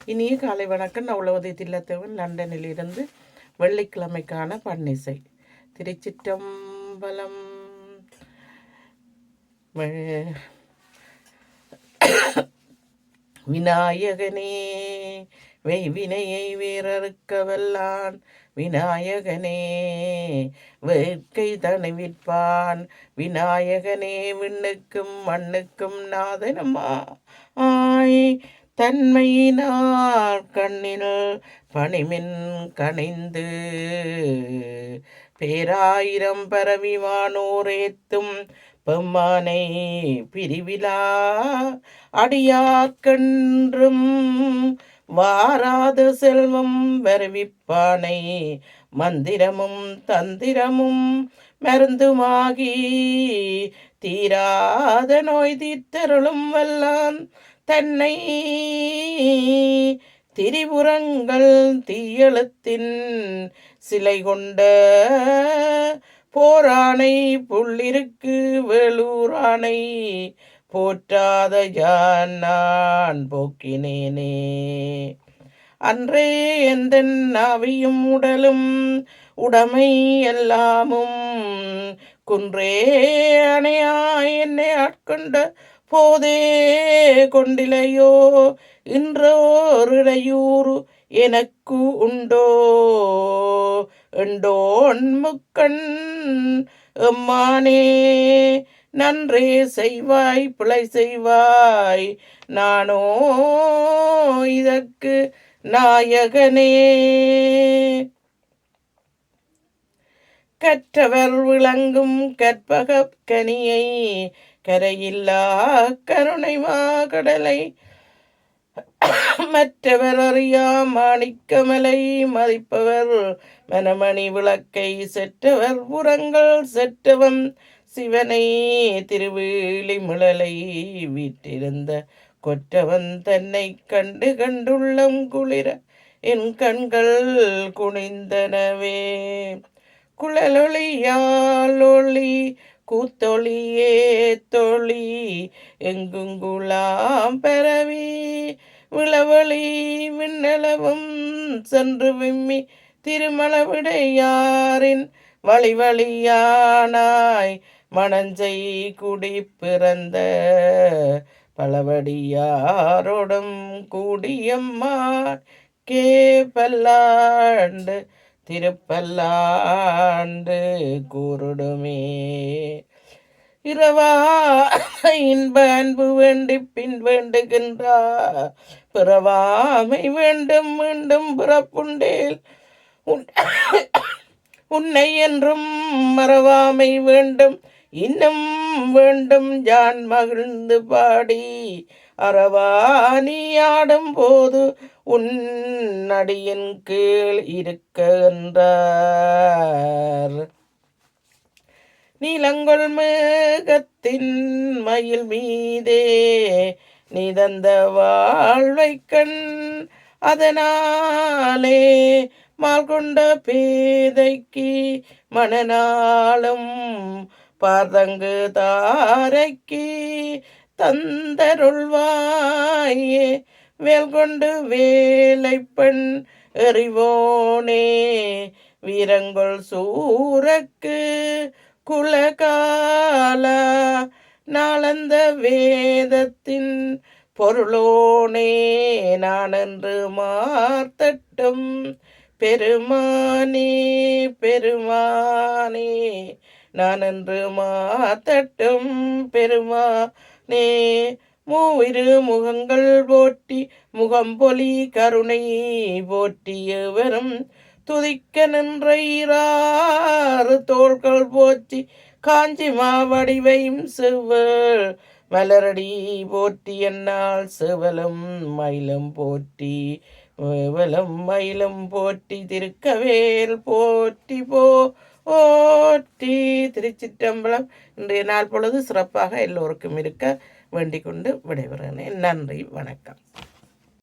இனிய காலை வணக்கம். நான் உளவதி தில்லத்தேவன், லண்டனில் இருந்து. வெள்ளிக்கிழமைக்கான பன்னிசை. திருச்சிற்றம்பலம். விநாயகனே வினையை வேறறுக்க வல்லான், விநாயகனே வேட்கை தணிவிப்பான், விநாயகனே விண்ணுக்கும் மண்ணுக்கும் நாதனமா தன்மையினால் கண்ணில் பணிமின் கணிந்து பேராயிரம் பரவிவானோரேத்தும் பெம்மானை பிரிவிலா அடியார்கன்றும் வாராத செல்வம் வருவிப்பானை மந்திரமும் தந்திரமும் மருந்துமாகி தீராத நோய் தீர்த்தருளும் வல்லான் தன்னை திரிபுரங்கள் தீயெழுத்தின் சிலை கொண்ட போரானை புள்ளிருக்கு வேலூரானை போற்றாத யான் நான் போக்கினேனே. அன்றே எந்தன் நாவியும் உடலும் உடைமை எல்லாமும் குன்றே அணையா என்னை ஆட்கொண்ட போதே கொண்டிலையோ இன்றோரிடையூறு எனக்கு உண்டோ எண்டோன் முக்கண் எம்மானே நன்றே செய்வாய் பிழை செய்வாய் நானோ இதற்கு நாயகனே. கற்றவர் விளங்கும் கற்பக கனியை கரையில்லா கருணை மாகடலை மற்றவர் அறியா மாணிக்கமலை மதிப்பவர் மனமணி விளக்கை செற்றவர் புறங்கள் செற்றவன் சிவனை திருவேலி முழலை வீற்றிருந்த கொற்றவன் தன்னை கண்டு கண்டுள்ளம் குளிர என் கண்கள் குனிந்தனவே. குழலொளியாலொளி கூத்தொளியே தொளி எங்குங்குலாம் பரவி விளவழி விண்ணளவும் சென்று விம்மி திருமலவிடையாரின் வழி வழியானாய் மணஞ்சை குடி பிறந்த பலவடியாரோடும் கூடியம்மா கே பல்லாண்டு திருப்பல்லாண்டு கூறுடுமே. இரவா இன்ப அன்பு வேண்டி பின் வேண்டுகின்றார் பிறவாமை வேண்டும் மீண்டும் பிறப்புண்டேல் உன்னை என்றும் மறவாமை வேண்டும் இன்னும் வேண்டும் யான் மகிழ்ந்து பாடி அறவாணி ஆடும் போது உன் அடியின் கீழ் இருக்கின்றார். நீலங்கொள் மேகத்தின் மயில் மீதே நீ தந்த வாழ்வை கண் அதனாலே மால் கொண்ட பேதைக்கு மனநாளும் பார்தங்கு தாரைக்கு தந்தருள்வாயே வேல் கொண்டு வேலை பெண் எறிவோனே வீரங்கொள் சூரக்கு குலகால நாளந்த வேதத்தின் பொருளோனே நான் என்று மார்த்தட்டும் பெருமானே பெருமானே நான் என்று மாத்தட்டும் பெருமானே. மூவிரு முகங்கள் போற்றி முகம்பொலி கருணை போற்றிய வரும் துதிக்க நின்ற ஈராறு தோள்கள் போற்றி காஞ்சி மாவடிவையும் செவ்வல் மலரடி போற்றி என்னால் செவலும் மயிலும் போற்றி வேவலும் மயிலும் போற்றி திருக்கவேல் போற்றி போற்றி. திருச்சிற்றம்பலம். இன்றைய நாள் பொழுது சிறப்பாக எல்லோருக்கும் இருக்க வேண்டிக் கொண்டு விடைபெறுகிறேன். நன்றி, வணக்கம்.